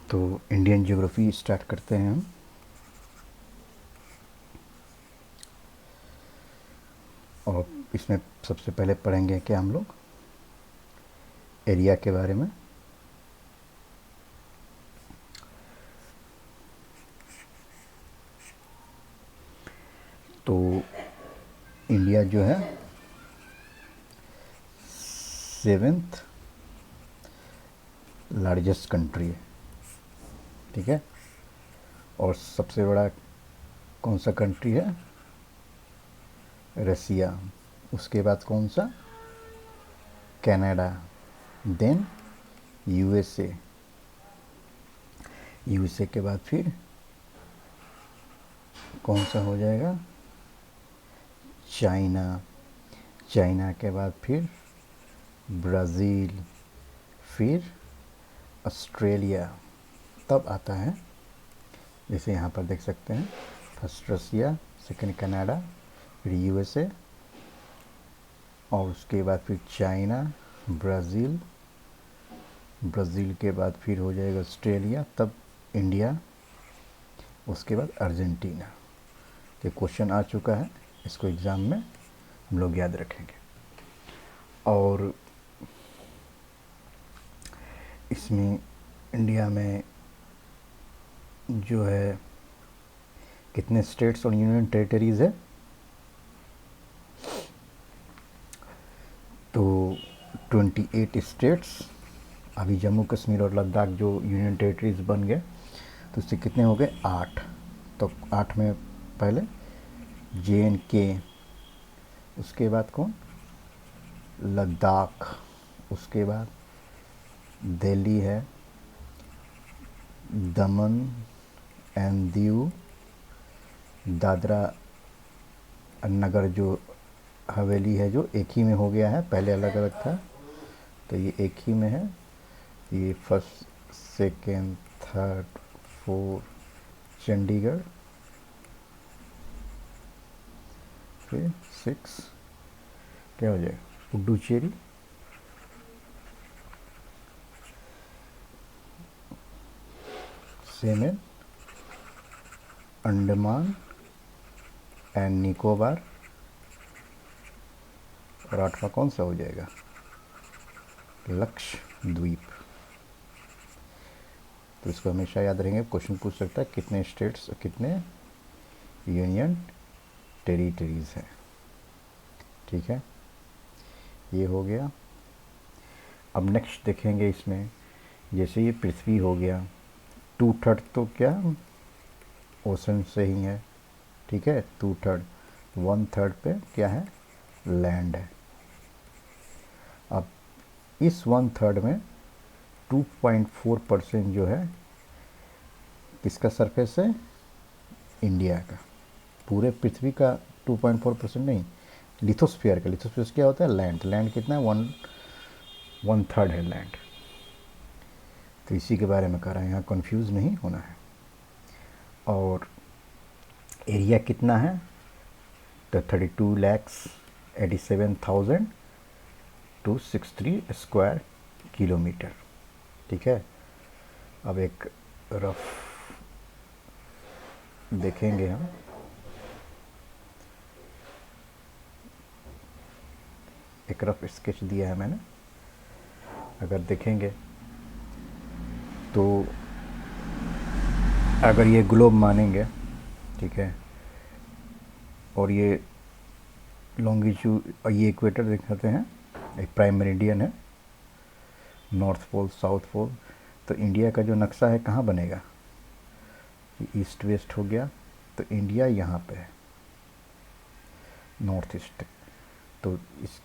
तो Indian geography start करते हैं हम। और इसमें सबसे पहले पढ़ेंगे कि हम लोग एरिया के बारे में। तो इंडिया जो है 7th लार्जेस्ट कंट्री है, ठीक है। और सबसे बड़ा कौन सा कंट्री है? रसिया। उसके बाद कौन सा? कनाडा। Then USA. यूएसए के बाद फिर कौन सा हो जाएगा? चाइना। चाइना के बाद फिर ब्राज़ील, फिर ऑस्ट्रेलिया, तब आता है, जैसे यहाँ पर देख सकते हैं, फर्स्ट रसिया, सेकंड कनाडा, फिर यूएसए, और उसके बाद फिर चाइना, ब्राज़ील, ब्राज़ील के बाद फिर हो जाएगा ऑस्ट्रेलिया, तब इंडिया, उसके बाद अर्जेंटीना। ये क्वेश्चन आ चुका है, इसको एग्ज़ाम में हम लोग याद रखेंगे। और इसमें इंडिया में जो है कितने स्टेट्स और यूनियन टेरिटरीज़ है? तो 28 स्टेट्स। अभी जम्मू कश्मीर और लद्दाख जो यूनियन टेरिटरीज बन गए, तो उससे कितने हो गए? 8। तो 8 में पहले JNK, उसके बाद कौन? लद्दाख, उसके बाद दिल्ली है, दमन एंड दीव, दादरा नगर जो हवेली है, जो एक ही में हो गया है, पहले अलग अलग था, तो ये एक ही में है। ये first, second, third, fourth Chandigarh, फिर 6 क्या हो जाएगा? पुडुचेरी, 7 अंडमान एंड निकोबार, और 8वां कौन सा हो जाएगा? लक्षद्वीप। तो इसको हमेशा याद रहेंगे, क्वेश्चन पूछ सकता है कितने स्टेट्स और कितने यूनियन टेरिटरीज हैं, ठीक है। ये हो गया। अब नेक्स्ट देखेंगे इसमें, जैसे ये पृथ्वी हो गया, 2/3 तो क्या ओशन से ही है, ठीक है, 2/3। 1/3 पे क्या है? लैंड है। अब इस 1/3 में 2.4% जो है किसका सरफेस है? इंडिया का। पूरे पृथ्वी का 2.4% नहीं, लिथोस्फीयर का। लिथोस्फीयर क्या होता है? लैंड। लैंड कितना है? 1/3 है लैंड। तो इसी के बारे में कह रहे हैं, यहाँ कंफ्यूज नहीं होना है। और एरिया कितना है? तो 32,87,263 स्क्वायर किलोमीटर, ठीक है। अब एक रफ देखेंगे हम। एक रफ स्केच दिया है मैंने, अगर देखेंगे तो अगर ये ग्लोब मानेंगे, ठीक है, और ये लॉन्गिट्यूड, ये इक्वेटर दिखाते हैं, एक प्राइम मेरिडियन है, नॉर्थ पोल, साउथ पोल। तो इंडिया का जो नक्शा है कहाँ बनेगा? ईस्ट वेस्ट हो गया, तो इंडिया यहाँ पे है, नॉर्थ ईस्ट। तो इस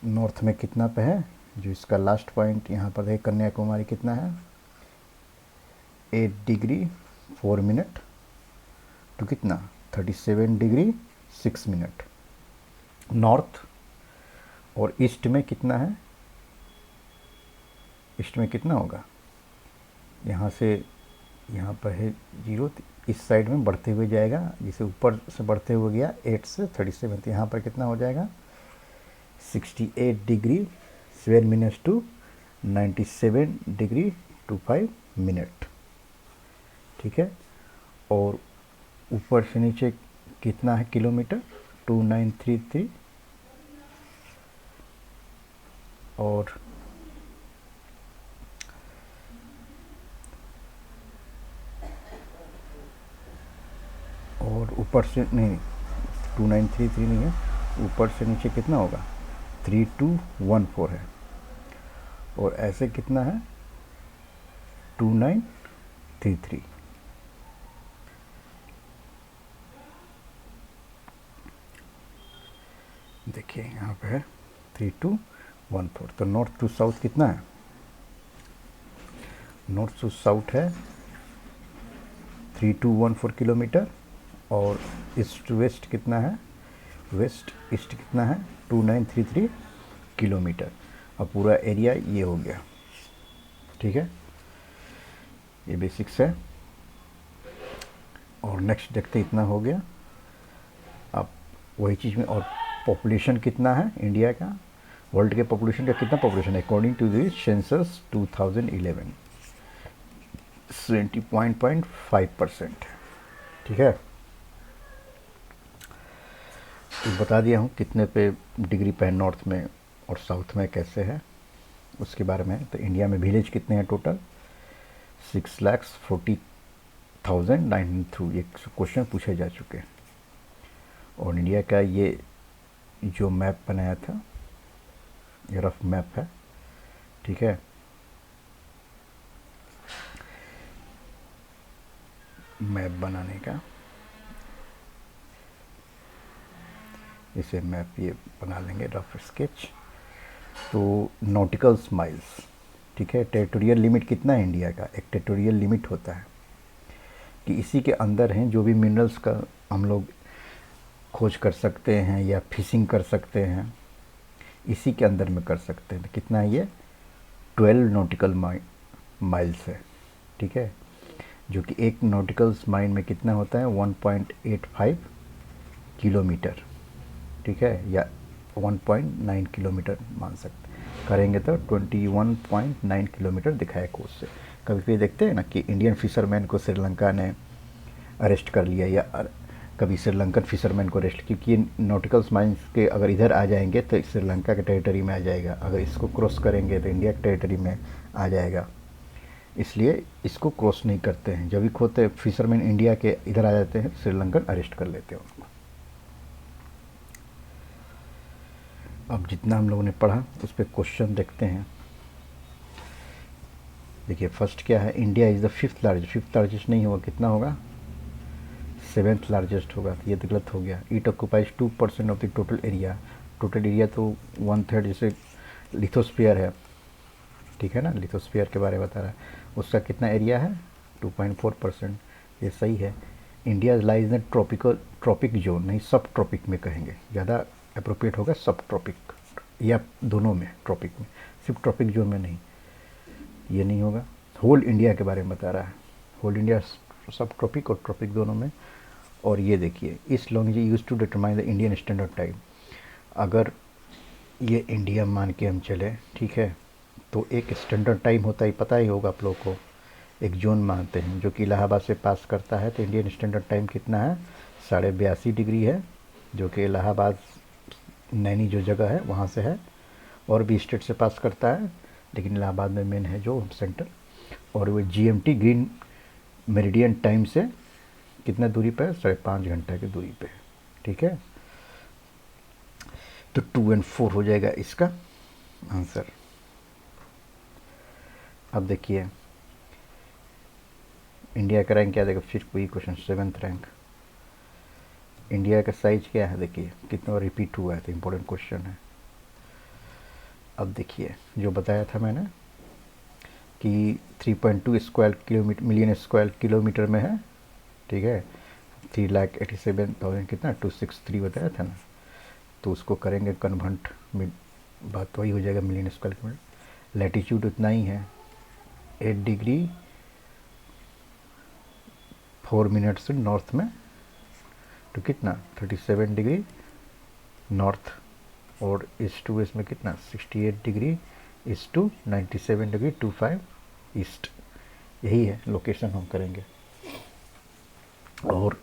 नॉर्थ में कितना पे है? जो इसका लास्ट पॉइंट यहाँ पर है, कन्याकुमारी, कितना है? 8 डिग्री 4 मिनट तो कितना? 37 डिग्री 6 मिनट नॉर्थ। और ईस्ट में कितना है? ईस्ट में कितना होगा? यहाँ से यहाँ पर है 0, इस साइड में बढ़ते हुए जाएगा, जिसे ऊपर से बढ़ते हुए गया 8 से 37, तो यहाँ पर कितना हो जाएगा? 68 degree 7 minutes to 97 degree 25 minute, ठीक है। और ऊपर से नीचे कितना है किलोमीटर, 2933। और ऊपर से नहीं, 2933 नहीं है, ऊपर से नीचे कितना होगा, 3214 है। और ऐसे कितना है, 2933। देखिए यहाँ पे है 3214। तो नॉर्थ टू साउथ कितना है, नॉर्थ टू साउथ है 3214 किलोमीटर। और ईस्ट टू वेस्ट कितना है, वेस्ट ईस्ट कितना है, 2933 किलोमीटर। अब पूरा एरिया ये हो गया, ठीक है। ये बेसिक्स है। और नेक्स्ट देखते इतना हो गया। अब वही चीज़ में, और पॉपुलेशन कितना है इंडिया का, वर्ल्ड के पॉपुलेशन का कितना पॉपुलेशन है अकॉर्डिंग टू द सेंसस 2011, 70.5%, ठीक है। तो बता दिया हूँ कितने पे डिग्री पे है नॉर्थ में और साउथ में कैसे है उसके बारे में। तो इंडिया में विलेज कितने हैं टोटल, 6,40,902, ये क्वेश्चन पूछे जा चुके हैं। और इंडिया का ये जो मैप बनाया था, ये रफ मैप है, ठीक है। मैप बनाने का, इसे मैप ये बना लेंगे रफ स्केच। तो नॉटिकल माइल्स, ठीक है। टेरिटोरियल लिमिट कितना है इंडिया का, एक टेरिटोरियल लिमिट होता है कि इसी के अंदर हैं जो भी मिनरल्स का हम लोग खोज कर सकते हैं या फिशिंग कर सकते हैं, इसी के अंदर में कर सकते हैं। तो कितना है ये, 12 नॉटिकल माइल्स है, ठीक है। जो कि एक नॉटिकल माइल में कितना होता है, 1.85 किलोमीटर, ठीक है, या 1.9 किलोमीटर मान सकते करेंगे तो 21.9 किलोमीटर दिखाया कोर्स से। कभी कभी देखते हैं ना कि इंडियन फिशरमैन को श्रीलंका ने अरेस्ट कर लिया, या कभी श्रीलंकन फिशरमैन को अरेस्ट, क्योंकि ये नॉटिकल माइंस के अगर इधर आ जाएंगे तो श्रीलंका के टेरिटरी में आ जाएगा, अगर इसको क्रॉस करेंगे तो इंडिया के टेरिटरी में आ जाएगा। इसलिए इसको क्रॉस नहीं करते हैं। जब भी खोते फिशरमैन इंडिया के इधर आ जाते हैं, श्रीलंकन अरेस्ट कर लेते हैं उनको। अब जितना हम लोगों ने पढ़ा उस पर क्वेश्चन देखते हैं। देखिए फर्स्ट क्या है, India is the fifth largest नहीं होगा, कितना होगा, 7th लार्जेस्ट होगा। तो ये तो गलत हो गया। It occupies 2% of the total area. Total area तो 1/3 जैसे लिथोस्फीयर है, ठीक है ना, लिथोस्फीयर के बारे में बता रहा है, उसका कितना एरिया है, 2.4%। ये सही है। India lies in tropic zone, नहीं सब ट्रॉपिक में कहेंगे, ज़्यादा अप्रोप्रिएट होगा सब ट्रॉपिक, या दोनों में, ट्रॉपिक में, सिर्फ ट्रॉपिक जोन में नहीं, ये नहीं होगा। होल इंडिया के बारे में बता रहा है, होल इंडिया सब ट्रॉपिक और ट्रॉपिक दोनों में। और ये देखिए, इस longitude use to determine the Indian standard time. अगर ये इंडिया मान के हम चले, ठीक है, तो एक स्टैंडर्ड टाइम होता है, पता ही होगा आप लोग को, एक जोन मानते हैं जो कि इलाहाबाद से पास करता है। तो इंडियन स्टैंडर्ड टाइम कितना है, 82.5 डिग्री है, जो कि इलाहाबाद नैनी जो जगह है वहाँ से है, और भी स्टेट से पास करता है, लेकिन इलाहाबाद में मेन है जो सेंटर। और वो GMT ग्रीन मेरिडियन टाइम से कितना दूरी पे है, 5.5 घंटे की दूरी पे, ठीक है। तो 2 और 4 हो जाएगा इसका आंसर। अब देखिए इंडिया का रैंक क्या, देखो फिर कोई क्वेश्चन, 7th रैंक। इंडिया का साइज क्या है, देखिए कितना रिपीट हुआ है, तो इम्पोर्टेंट क्वेश्चन है। अब देखिए जो बताया था मैंने कि 3.2 square kilometre, million square kilometre में है, ठीक है। 3,87,000 कितना, 263 बताया था ना। तो उसको करेंगे कन्वर्ट, बात वही हो जाएगा, मिलियन स्क्वायर किलोमीटर। लैटीट्यूड उतना ही है, 8 डिग्री 4 मिनट से नॉर्थ में, तो कितना 37 डिग्री नॉर्थ। और ईस्ट टू वेस्ट में कितना 68 degree east to 97 degree 25 east. यही है लोकेशन हम करेंगे। और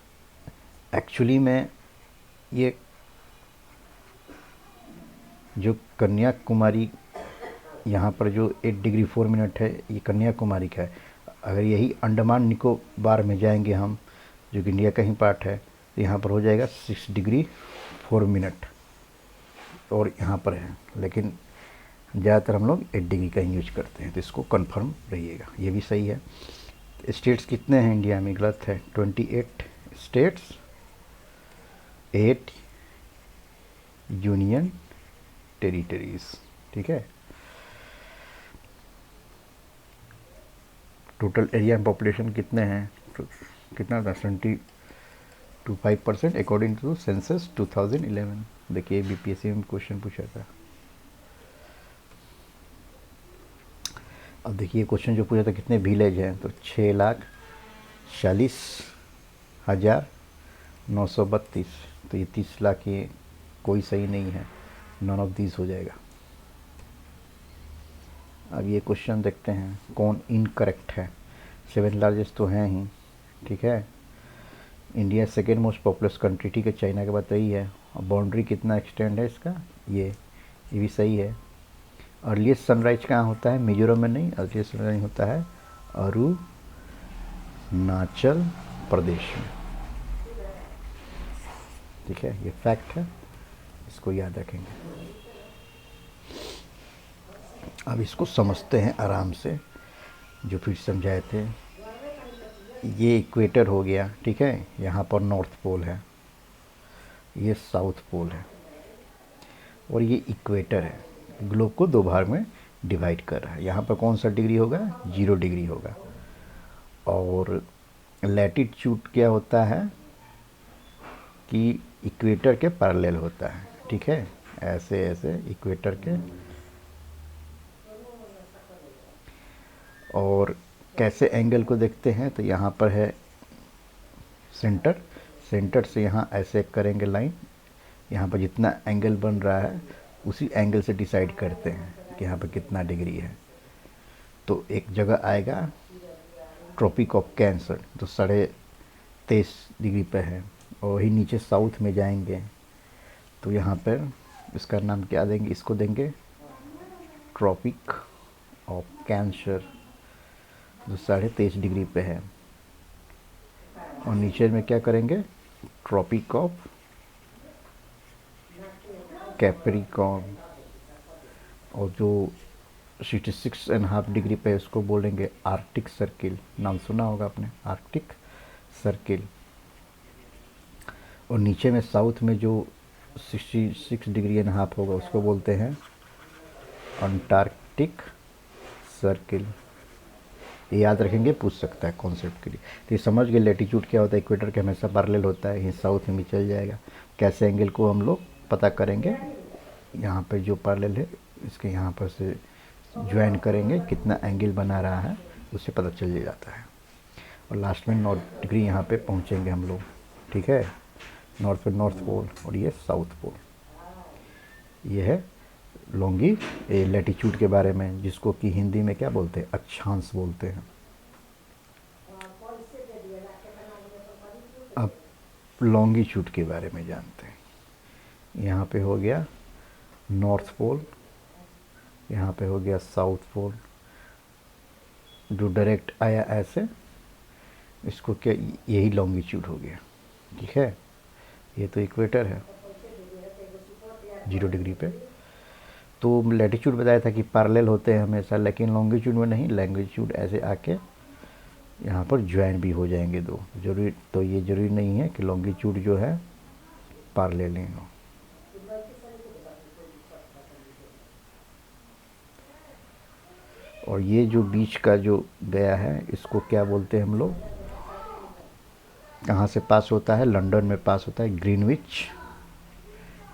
एक्चुअली में ये जो कन्याकुमारी यहाँ पर जो 8 डिग्री 4 मिनट है, ये कन्याकुमारी का है। अगर यही अंडमान निकोबार में जाएंगे हम, जो कि इंडिया का ही पार्ट है, तो यहाँ पर हो जाएगा 6 डिग्री 4 मिनट, और यहाँ पर है। लेकिन ज़्यादातर हम लोग 8 डिग्री का ही यूज करते हैं, तो इसको कंफर्म रहिएगा। ये भी सही है। स्टेट्स कितने हैं इंडिया में? गलत है, 28 स्टेट्स, 8 यूनियन टेरिटरीज। ठीक है। टोटल एरिया एंड पॉपुलेशन कितने हैं? तो कितना था? 75% अकॉर्डिंग टू सेंसस 2011। देखिए बीपीएससी में क्वेश्चन पूछा था। अब देखिए क्वेश्चन जो पूछा था कितने विलेज हैं, तो 6,40,932। तो ये 30 लाख, ये कोई सही नहीं है, नॉन ऑफ दीज हो जाएगा। अब ये क्वेश्चन देखते हैं कौन इनकरेक्ट है। 7 लार्जेस्ट तो हैं ही, ठीक है। India second most populous country, ठीक है, चाइना के बाद यही है। और बाउंड्री कितना एक्सटेंड है इसका, ये भी सही है। अर्लीस्ट सनराइज कहाँ होता है? मिजोरम में नहीं, अर्लीस्ट सनराइज होता है अरुणाचल प्रदेश में। ठीक है, ये फैक्ट है, इसको याद रखेंगे। अब इसको समझते हैं आराम से, जो फिर समझाए थे। ये इक्वेटर हो गया, ठीक है, यहाँ पर नॉर्थ पोल है, ये साउथ पोल है, और ये इक्वेटर है। ग्लोब को 2 भाग में डिवाइड कर रहा है। यहाँ पर कौन सा डिग्री होगा? 0 डिग्री होगा। और लैटिट्यूड क्या होता है कि इक्वेटर के पैरेलल होता है, ठीक है, ऐसे ऐसे इक्वेटर के। और कैसे एंगल को देखते हैं, तो यहाँ पर है सेंटर, सेंटर से यहाँ ऐसे करेंगे लाइन, यहाँ पर जितना एंगल बन रहा है उसी एंगल से डिसाइड करते हैं कि यहाँ पर कितना डिग्री है। तो एक जगह आएगा ट्रॉपिक ऑफ कैंसर, तो 23.5 डिग्री पे है। और वही नीचे साउथ में जाएंगे तो यहाँ पर इसका नाम क्या देंगे? इसको देंगे ट्रॉपिक ऑफ कैंसर, जो 23.5 डिग्री पे है। और नीचे में क्या करेंगे? ट्रॉपिक ऑफ कैप्रिकॉर्न, और जो 66.5 डिग्री पे उसको बोलेंगे आर्कटिक सर्किल। नाम सुना होगा आपने, आर्कटिक सर्किल। और नीचे में साउथ में जो 66 डिग्री एंड हाफ होगा उसको बोलते हैं अंटार्कटिक सर्किल। ये याद रखेंगे, पूछ सकता है कॉन्सेप्ट के लिए। तो ये समझ गए लैटिट्यूड क्या होता है, इक्वेटर के हमेशा पैरेलल होता है, ये साउथ में भी चल जाएगा। कैसे एंगल को हम लोग पता करेंगे? यहाँ पे जो पैरेलल है इसके यहाँ पर से ज्वाइन करेंगे, कितना एंगल बना रहा है उससे पता चल जाता है। और लास्ट में 9 डिग्री यहाँ पे पहुँचेंगे हम लोग, ठीक है। नॉर्थ पे नॉर्थ पोल और ये साउथ पोल। ये है लैटिट्यूड के बारे में, जिसको कि हिंदी में क्या बोलते हैं? अक्षांश बोलते हैं। अब लॉन्गिट्यूड के बारे में जानते हैं। यहाँ पे हो गया नॉर्थ पोल, यहाँ पे हो गया साउथ पोल, जो डायरेक्ट आया ऐसे, इसको क्या, यही लॉन्गिट्यूड हो गया, ठीक है। ये तो इक्वेटर है 0 डिग्री पे। तो लैटिट्यूड बताया था कि पैरेलल होते हैं हमेशा, लेकिन लॉन्गिट्यूड में नहीं, लॉन्गिट्यूड ऐसे आके यहाँ पर ज्वाइन भी हो जाएंगे दो, जरूरी। तो ये जरूरी नहीं है कि लॉन्गिट्यूड जो है पैरेलल ही हो। और ये जो बीच का जो गया है इसको क्या बोलते हैं हम लोग? कहाँ से पास होता है? लंदन में पास होता है, ग्रीनविच।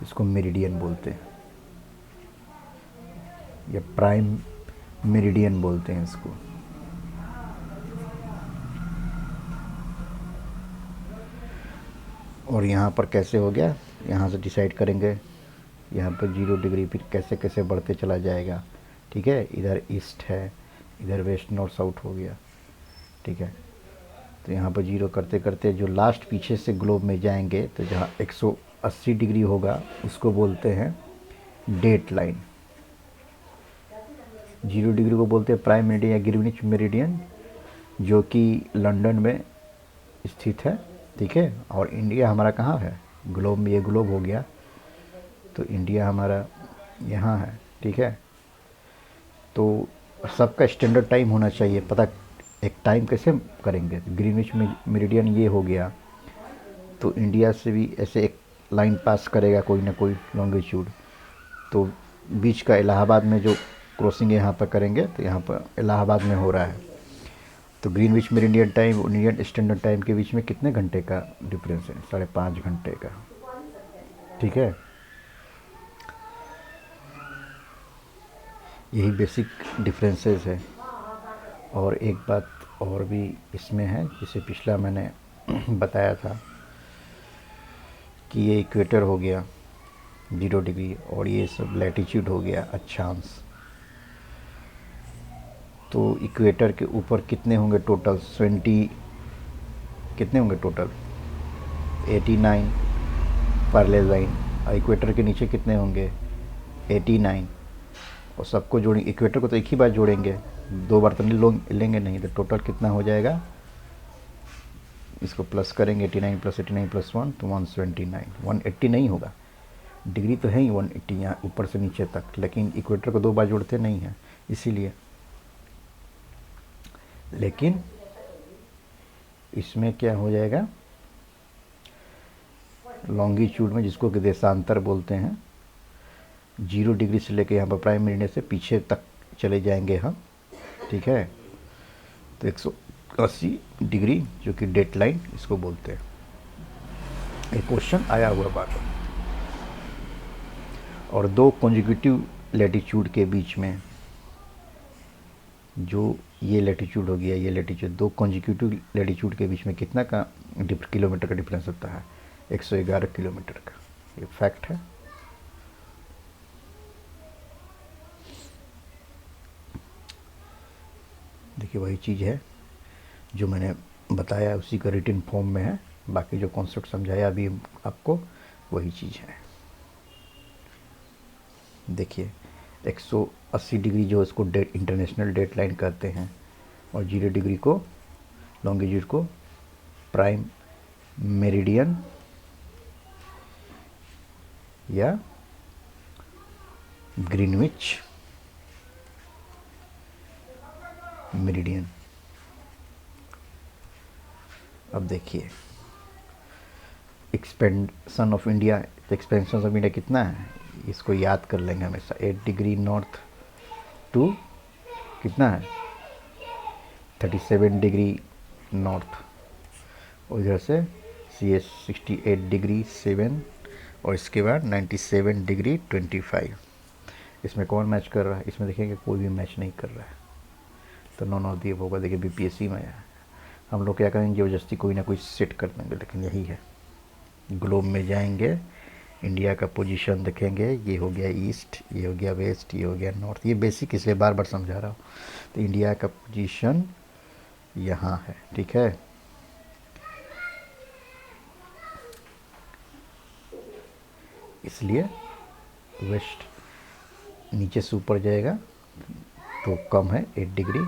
इसको मेरिडियन बोलते हैं, या प्राइम मेरिडियन बोलते हैं इसको। और यहाँ पर कैसे हो गया? यहाँ से डिसाइड करेंगे, यहाँ पर 0 डिग्री, फिर कैसे कैसे बढ़ते चला जाएगा, ठीक है। इधर ईस्ट है, इधर वेस्ट नॉर्थ साउथ हो गया। ठीक है। तो यहाँ पर जीरो करते करते जो लास्ट पीछे से ग्लोब में जाएंगे तो जहाँ 180 डिग्री होगा उसको बोलते हैं डेट लाइन। 0 डिग्री को बोलते हैं प्राइम मेरिडियन या ग्रीनिच मेरिडियन, जो कि लंदन में स्थित है, ठीक है। और इंडिया हमारा कहाँ है, ग्लोब में, ये ग्लोब हो गया, तो इंडिया हमारा यहाँ है, ठीक है। तो सबका स्टैंडर्ड टाइम होना चाहिए पता। एक टाइम कैसे करेंगे, ग्रीनिच मेरिडियन ये हो गया, तो इंडिया से भी ऐसे एक लाइन पास करेगा कोई ना कोई लॉन्गिट्यूड, तो बीच का इलाहाबाद में जो क्रॉसिंग यहाँ पर करेंगे तो यहाँ पर इलाहाबाद में हो रहा है। तो ग्रीनविच मेरिडियन टाइम और इंडियन स्टैंडर्ड टाइम के बीच में कितने घंटे का डिफरेंस है, 5.5 घंटे का, ठीक है। यही बेसिक डिफरेंसेस है। और एक बात और भी इसमें है, जिसे पिछला मैंने बताया था कि ये इक्वेटर हो गया 0 डिग्री और ये सब लैटिट्यूड हो गया अक्षांश। तो इक्वेटर के ऊपर कितने होंगे टोटल, 20 कितने होंगे टोटल, 89 पैरेलल लाइन। और इक्वेटर के नीचे कितने होंगे, 89। और सबको जोड़ेंगे, इक्वेटर को तो एक ही बार जोड़ेंगे, 2 बार तो नहीं लोग लेंगे नहीं, तो टोटल कितना हो जाएगा, इसको प्लस करेंगे 89 + 89 + 1 तो 179, 180 नहीं होगा, डिग्री तो है ही 180 यहाँ ऊपर से नीचे तक, लेकिन इक्वेटर को 2 बार जोड़ते नहीं हैं इसीलिए। लेकिन इसमें क्या हो जाएगा, लॉन्गिट्यूड में, जिसको कि देशांतर बोलते हैं, 0 डिग्री से लेकर यहाँ पर प्राइम मेरिडियन से पीछे तक चले जाएंगे हम, ठीक है। तो 180 डिग्री जो कि डेट लाइन इसको बोलते हैं। एक क्वेश्चन आया हुआ बात। और 2 कॉन्जिक्यूटिव लैटिट्यूड के बीच में, जो ये लैटिट्यूड हो गया, ये लैटिट्यूड, 2 कॉन्जिक्यूटिव लैटिट्यूड के बीच में कितना का किलोमीटर का डिफरेंस होता है, 111 किलोमीटर का, ये फैक्ट है। देखिए वही चीज़ है जो मैंने बताया, उसी का रिटन फॉर्म में है, बाकी जो कॉन्सेप्ट समझाया अभी आपको वही चीज़ है। देखिए 180 डिग्री जो इसको डेट, इंटरनेशनल डेट लाइन कहते हैं, और 0 डिग्री को, लॉन्गिट्यूड को प्राइम मेरिडियन या ग्रीनविच मेरिडियन। अब देखिए expansion of India, expansion of India कितना है, इसको याद कर लेंगे हमेशा। 8 डिग्री नॉर्थ टू कितना है, 37 डिग्री नॉर्थ, और इधर से CS 68 डिग्री 7, और इसके बाद 97 डिग्री 25। इसमें कौन मैच कर रहा है, इसमें देखेंगे कोई भी मैच नहीं कर रहा है, तो नॉन ऑफ दी होगा। देखिए BPSC में हम लोग क्या करेंगे, जबरदस्ती कोई ना कोई सेट कर देंगे, लेकिन यही है, ग्लोब में जाएंगे, इंडिया का पोजीशन देखेंगे, ये हो गया ईस्ट, ये हो गया वेस्ट, ये हो गया नॉर्थ, ये बेसिक इसलिए बार बार समझा रहा हूँ। तो इंडिया का पोजीशन यहाँ है, ठीक है। इसलिए वेस्ट नीचे से ऊपर जाएगा तो कम है 8 डिग्री,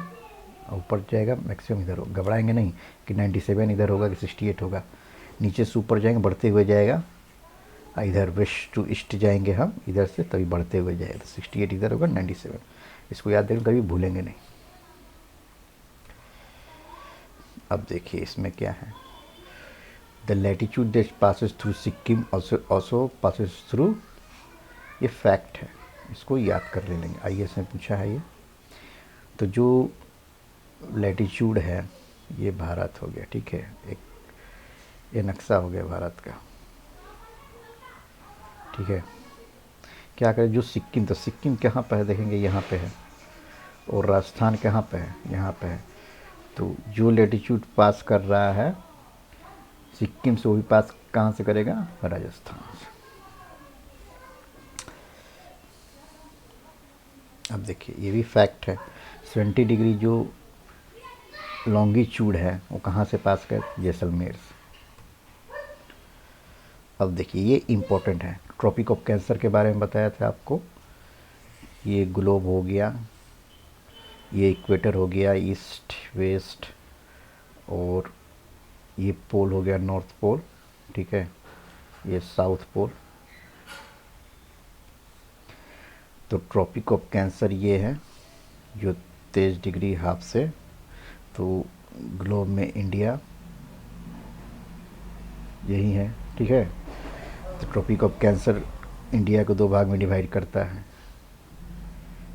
ऊपर जाएगा मैक्सिमम इधर होगा, घबराएंगे नहीं कि 97 इधर होगा कि 68 होगा, नीचे से ऊपर जाएंगे, बढ़ते हुए जाएगा, इधर वेस्ट टू ईस्ट जाएंगे हम इधर से, तभी बढ़ते हुए जाएगा, 68 इधर होगा, 97, इसको याद रखें, कभी भूलेंगे नहीं। अब देखिए इसमें क्या है, the latitude that passes through Sikkim also passes through, ये फैक्ट है, इसको याद कर लेंगे, IAS में पूछा है ये। तो जो लैटिट्यूड है ये भारत हो गया, ठीक है, एक ये नक्शा हो गया भारत का, ठीक है। क्या करें, जो सिक्किम, तो सिक्किम कहाँ पे है देखेंगे, यहाँ पे है, और राजस्थान कहाँ पे है, यहाँ पे है। तो जो लैटिट्यूड पास कर रहा है सिक्किम से, वो भी पास कहाँ से करेगा, राजस्थान से। अब देखिए ये भी फैक्ट है, 70 डिग्री जो लॉन्गिट्यूड है वो कहाँ से पास कर, जैसलमेर से। अब देखिए ये इम्पोर्टेंट है, ट्रॉपिक ऑफ कैंसर के बारे में बताया था आपको। ये ग्लोब हो गया, ये इक्वेटर हो गया ईस्ट वेस्ट, और ये पोल हो गया नॉर्थ पोल, ठीक है, ये साउथ पोल। तो ट्रॉपिक ऑफ कैंसर ये है जो 23 डिग्री हाफ से, तो ग्लोब में इंडिया यही है, ठीक है। तो ट्रॉपिक ऑफ कैंसर इंडिया को 2 भाग में डिवाइड करता है।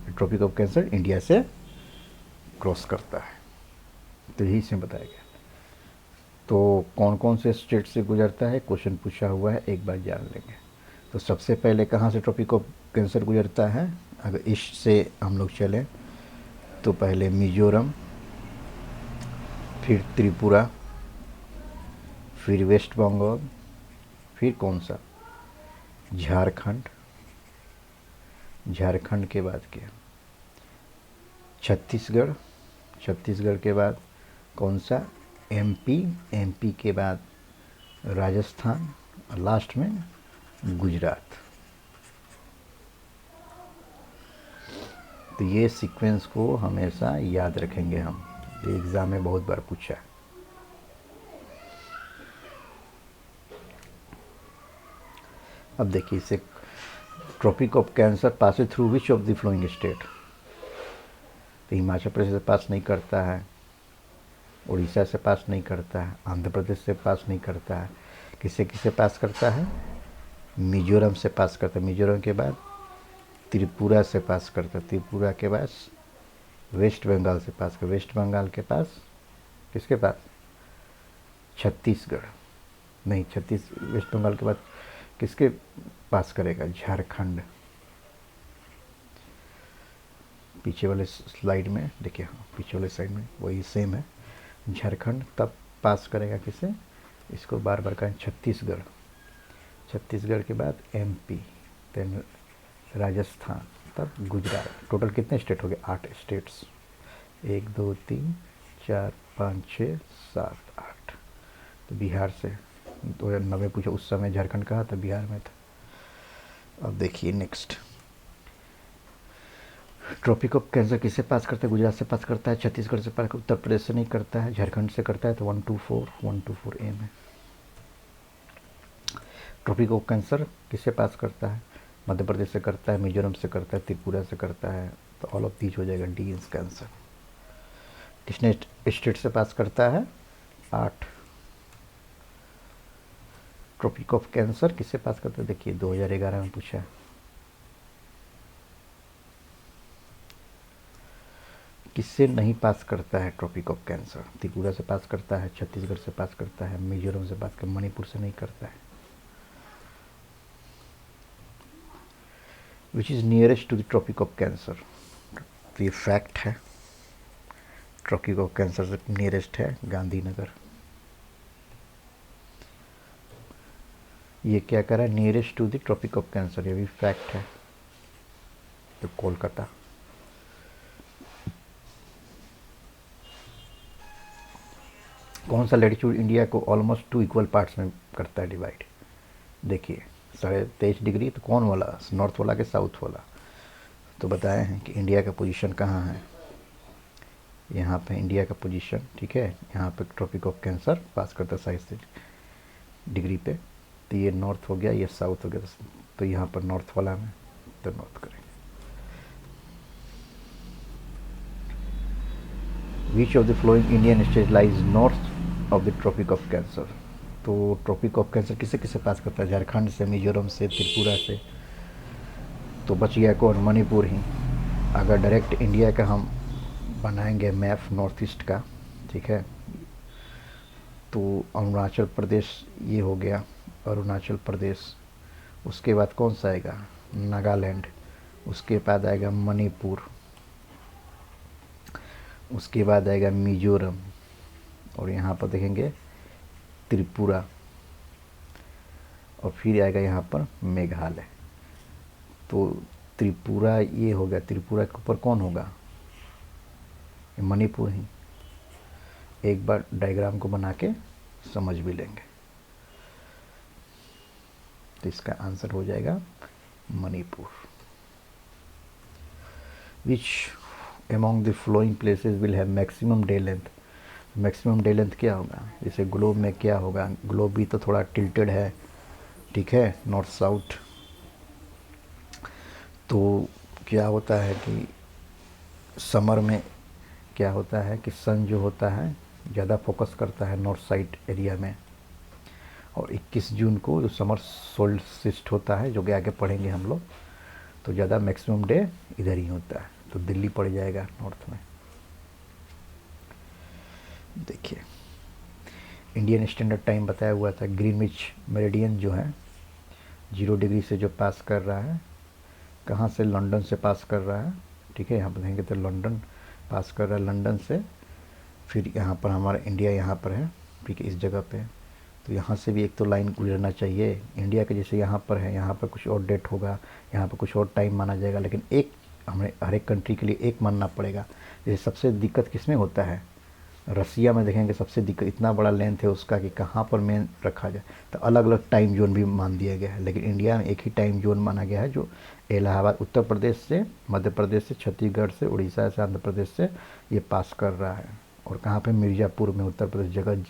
ट्रॉपिक ऑफ कैंसर इंडिया से क्रॉस करता है, तो यही से बताया गया। तो कौन कौन से स्टेट से गुजरता है, क्वेश्चन पूछा हुआ है, एक बार जान लेंगे। तो सबसे पहले कहाँ से ट्रॉपिक ऑफ कैंसर गुजरता है, अगर ईस्ट से हम लोग चलें तो पहले मिजोरम, फिर त्रिपुरा, फिर वेस्ट बंगाल, फिर कौन सा, झारखंड, झारखंड के बाद क्या, छत्तीसगढ़, छत्तीसगढ़ के बाद कौन सा, एमपी, एमपी के बाद राजस्थान, और लास्ट में गुजरात। तो ये सीक्वेंस को हमेशा याद रखेंगे हम, ये एग्ज़ाम में बहुत बार पूछा है। अब देखिए इसे, tropic of cancer passes through which of the following state. तो हिमाचल प्रदेश से पास नहीं करता है, उड़ीसा से पास नहीं करता है, आंध्र प्रदेश से पास नहीं करता है, किससे किससे पास करता है, मिजोरम से पास करता है, मिजोरम के बाद त्रिपुरा से पास करता है, त्रिपुरा के बाद वेस्ट बंगाल से पास कर, वेस्ट बंगाल के पास किसके पास, छत्तीसगढ़ नहीं, वेस्ट बंगाल के बाद किसके पास करेगा, झारखंड। पीछे वाले स्लाइड में देखिए, हाँ पीछे वाले साइड में वही सेम है, झारखंड तब पास करेगा किसे, इसको बार बार कहें छत्तीसगढ़, छत्तीसगढ़ के बाद एमपी, देन राजस्थान, तब गुजरात। टोटल कितने स्टेट हो गए, 8 स्टेट्स, 1 2 3 4 5 6 7 8। तो बिहार से 2009 पूछा, उस समय झारखंड कहा था, बिहार में था। अब देखिए नेक्स्ट, ट्रॉपिक ऑफ कैंसर किससे पास करता है, गुजरात से पास करता है, छत्तीसगढ़ से पास, उत्तर प्रदेश से नहीं करता है, झारखंड से करता है। तो 124 एम है। ट्रॉपिक ऑफ कैंसर किससे पास करता है, मध्य प्रदेश से करता है, मिजोरम से करता है, त्रिपुरा से करता है। तो ऑल ऑफ दीज हो जाएगा डी इज कैंसर। किसने स्टेट से पास करता है, 8। ट्रॉपिक ऑफ कैंसर किससे पास करता है, देखिए 2011 में पूछा है। किससे नहीं पास करता है ट्रॉपिक ऑफ कैंसर, त्रिपुरा से पास करता है, छत्तीसगढ़ से पास करता है, मिजोरम से पास कर, मणिपुर से नहीं करता है। Which is nearest to the tropic of cancer, तो ये फैक्ट है, ट्रॉपिक ऑफ कैंसर से नियरेस्ट है गांधीनगर। ये क्या करा, nearest to the tropic of cancer, ये भी फैक्ट है। तो कोलकाता। कौन सा लैटिट्यूड इंडिया को ऑलमोस्ट 2 इक्वल पार्ट्स में करता है डिवाइड, देखिए 23.5 डिग्री, तो कौन वाला, नॉर्थ वाला के साउथ वाला। तो बताए हैं कि इंडिया का पोजीशन कहाँ है, यहाँ पे इंडिया का पोजीशन, ठीक है, यहाँ पे ट्रॉपिक ऑफ कैंसर पास करता है 27 डिग्री पे। तो ये नॉर्थ हो गया, ये साउथ हो गया, तो यहाँ पर नॉर्थ वाला में, तो नॉर्थ करेंगे। Which of the following Indian state lies north of the tropic of cancer. तो ट्रॉपिक ऑफ कैंसर किसे किसे पास करता है, झारखंड से, मिजोरम से, त्रिपुरा से। तो बच गया कौन, मणिपुर ही। अगर डायरेक्ट इंडिया का हम बनाएंगे मैप नॉर्थ ईस्ट का, ठीक है, तो अरुणाचल प्रदेश ये हो गया, अरुणाचल प्रदेश। उसके बाद कौन सा आएगा, नागालैंड। उसके बाद आएगा मणिपुर। उसके बाद आएगा मिजोरम, और यहाँ पर देखेंगे त्रिपुरा, और फिर आएगा यहाँ पर मेघालय। तो त्रिपुरा ये हो गया, त्रिपुरा के ऊपर कौन होगा, मणिपुर ही। एक बार डायग्राम को बना के समझ भी लेंगे। तो इसका आंसर हो जाएगा मणिपुर। विच among the flowing places will have maximum day length? Maximum day length क्या होगा? जैसे ग्लोब में क्या होगा, ग्लोब भी तो थोड़ा टिल्टेड है, ठीक है, नॉर्थ साउथ। तो क्या होता है कि समर में क्या होता है कि सन जो होता है ज़्यादा फोकस करता है नॉर्थ साइड एरिया में, और 21 जून को जो समर सोल्स्टिस होता है, जो कि आगे पढ़ेंगे हम लोग, तो ज़्यादा मैक्सिमम डे इधर ही होता है, तो दिल्ली पड़ जाएगा नॉर्थ में। देखिए, इंडियन स्टैंडर्ड टाइम बताया हुआ था, ग्रीनविच मेरिडियन जो है 0 डिग्री से जो पास कर रहा है, कहाँ से? लंदन से पास कर रहा है, ठीक है। यहाँ पर देखेंगे तो लंदन पास कर रहा है, लंदन से। फिर यहाँ पर हमारा इंडिया यहाँ पर है, ठीक है, इस जगह पे। तो यहाँ से भी एक तो लाइन गुजरना चाहिए इंडिया के, जैसे यहाँ पर है, यहाँ पर कुछ और डेट होगा, यहाँ पर कुछ और टाइम माना जाएगा, लेकिन एक हमें हर एक कंट्री के लिए एक मानना पड़ेगा। जैसे सबसे दिक्कत किस में होता है? रसिया में देखेंगे सबसे दिक्कत, इतना बड़ा लेंथ है उसका कि कहाँ पर मेन रखा जाए, तो अलग अलग टाइम जोन भी मान दिया गया है। लेकिन इंडिया में एक ही टाइम जोन माना गया है, जो इलाहाबाद, उत्तर प्रदेश से, मध्य प्रदेश से, छत्तीसगढ़ से, उड़ीसा से, आंध्र प्रदेश से ये पास कर रहा है। और कहाँ पे? मिर्ज़ापुर में, उत्तर प्रदेश, जगह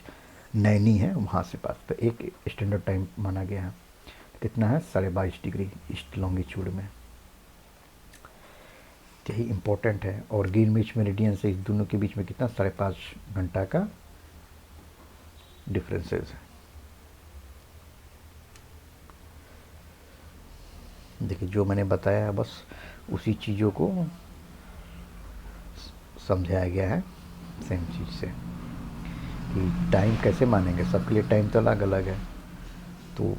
नैनी है, वहाँ से पास। तो एक स्टैंडर्ड टाइम माना गया है। कितना है? 22.5 डिग्री ईस्ट लॉन्गिट्यूड में। यही इम्पोर्टेंट है। और ग्रीनविच मेरिडियन से इस दोनों के बीच में कितना? 5.5 घंटा का डिफरेंसेस है। देखिए, जो मैंने बताया बस उसी चीज़ों को समझाया गया है, सेम चीज़ से, कि टाइम कैसे मानेंगे, सबके लिए टाइम तो अलग अलग है। तो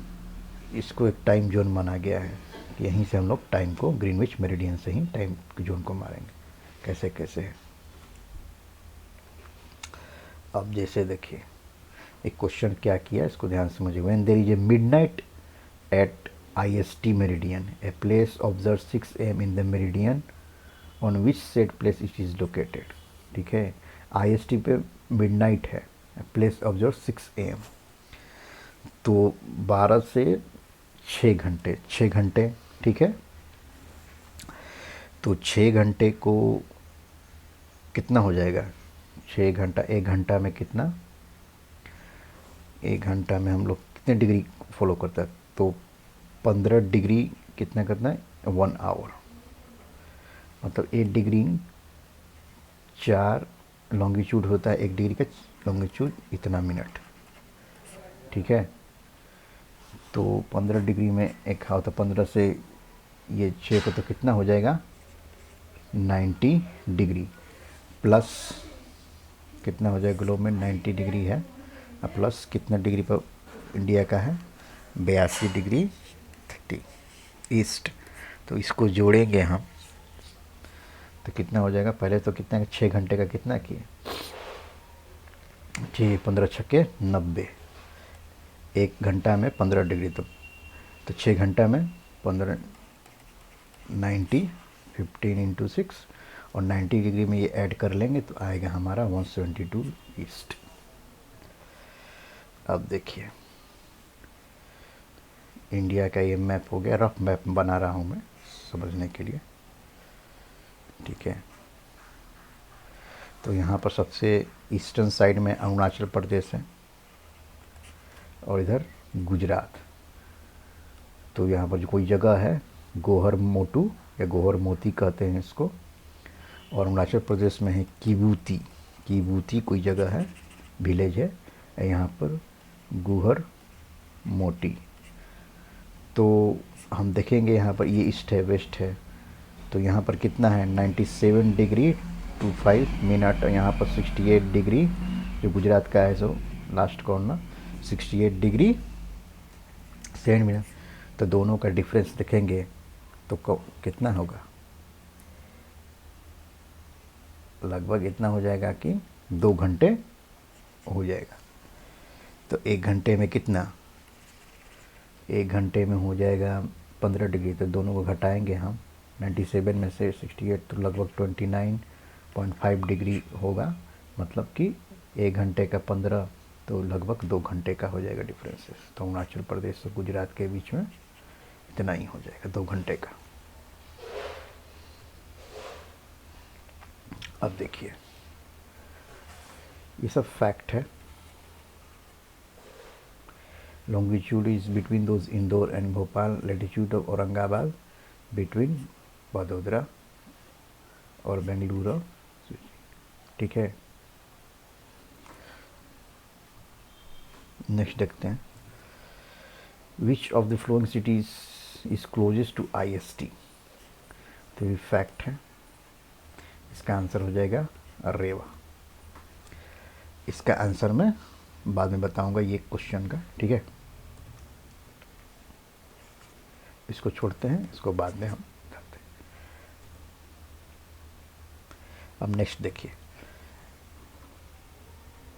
इसको एक टाइम जोन माना गया है कि यहीं से हम लोग टाइम को, ग्रीनविच मेरिडियन से ही टाइम जोन को मारेंगे, कैसे कैसे है। अब जैसे देखिए, एक क्वेश्चन क्या किया, इसको ध्यान से समझिए। When there is a midnight at IST meridian, a place observe 6 AM in the meridian on which set place it is located. ठीक है, IST पे मिडनाइट है, प्लेस ऑब्जर्व 6 AM, तो 12 से 6 घंटे, 6 घंटे, ठीक है। तो 6 घंटे को कितना हो जाएगा? 6 घंटा, 1 घंटा में कितना? 1 घंटा में हम लोग कितने डिग्री फॉलो करता है? तो 15 डिग्री कितना करना है? 1 आवर, मतलब 8 डिग्री 4 लॉन्गिट्यूड होता है, 1 डिग्री का लॉन्गिट्यूड इतना मिनट, ठीक है। तो 15 डिग्री में एक होता, 15 से ये 6 को तो कितना हो जाएगा? 90 डिग्री, प्लस कितना हो जाएगा? ग्लोब में 90 डिग्री है, और प्लस कितना डिग्री पर इंडिया का है? 82 डिग्री 30 ईस्ट। तो इसको जोड़ेंगे हम तो कितना हो जाएगा? पहले तो कितना, 6 घंटे का कितना किए? 6, 15 छक्के 90, 1 घंटा में 15 डिग्री, तो 6 घंटा में 15, 90, 15 इंटू 6, और 90 डिग्री में ये ऐड कर लेंगे तो आएगा हमारा 172 ईस्ट। अब देखिए, इंडिया का ये मैप हो गया, रफ मैप बना रहा हूँ मैं समझने के लिए, ठीक है। तो यहाँ पर सबसे ईस्टर्न साइड में अरुणाचल प्रदेश है, और इधर गुजरात। तो यहाँ पर जो कोई जगह है, गोहर मोटू या गोहर मोती कहते हैं इसको, और अरुणाचल प्रदेश में है किबूती, किबूती कोई जगह है, विलेज है, यहाँ पर गुहर मोटी। तो हम देखेंगे यहाँ पर ये ईस्ट है, वेस्ट है, तो यहाँ पर कितना है? 97 डिग्री 25 मिनट, और यहाँ पर 68 डिग्री, जो गुजरात का है, so last corner 68 degree 7 minute. तो दोनों का डिफरेंस देखेंगे तो कितना होगा? लगभग इतना हो जाएगा कि 2 घंटे हो जाएगा। तो 1 घंटे में कितना? 1 घंटे में हो जाएगा 15 डिग्री, तो दोनों को घटाएंगे हम, 97 में से 68, तो लगभग 29.5 डिग्री होगा, मतलब कि 1 घंटे का 15, तो लगभग 2 घंटे का हो जाएगा डिफरेंसेस। तो अरुणाचल प्रदेश और गुजरात के बीच में इतना ही हो जाएगा, 2 घंटे का। अब देखिए, ये सब फैक्ट है। Longitude is between those Indore and Bhopal, latitude of Aurangabad between Vadodara और बेंगलुरु। ठीक है, नेक्स्ट देखते हैं, which of the following cities is closest to IST। तो ये फैक्ट है, इसका आंसर हो जाएगा रेवा। इसका आंसर मैं बाद में बताऊंगा ये क्वेश्चन का, ठीक है। इसको छोड़ते हैं, इसको बाद में हम बताते हैं। अब नेक्स्ट देखिए,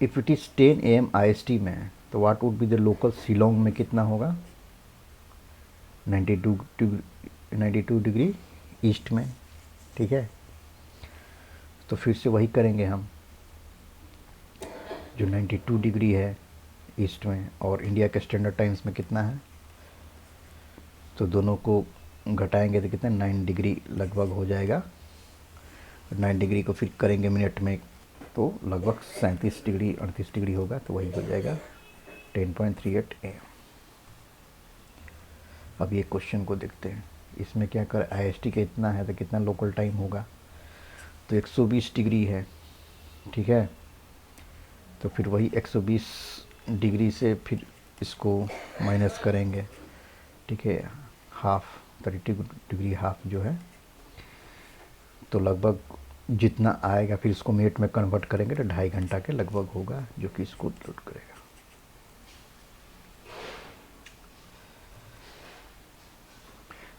if it is 10 AM IST में, तो what would be the local Shillong में कितना होगा? 92 डिग्री ईस्ट में, ठीक है। तो फिर से वही करेंगे हम, जो 92 डिग्री है ईस्ट में और इंडिया के स्टैंडर्ड टाइम्स में कितना है, तो दोनों को घटाएंगे तो कितना 9 डिग्री लगभग हो जाएगा। 9 डिग्री को फिर करेंगे मिनट में, तो लगभग 37 डिग्री 38 डिग्री होगा, तो वही हो जाएगा 10.38 AM। अब ये क्वेश्चन को देखते हैं, इसमें क्या कर, IST का इतना है तो कितना लोकल टाइम होगा, तो 120 डिग्री है, ठीक है। तो फिर वही 120 डिग्री से फिर इसको माइनस करेंगे, ठीक है, हाफ 32 डिग्री हाफ जो है, तो लगभग जितना आएगा फिर इसको मिनट में कन्वर्ट करेंगे तो 2.5 घंटा के लगभग होगा, जो कि इसको लोड करेगा।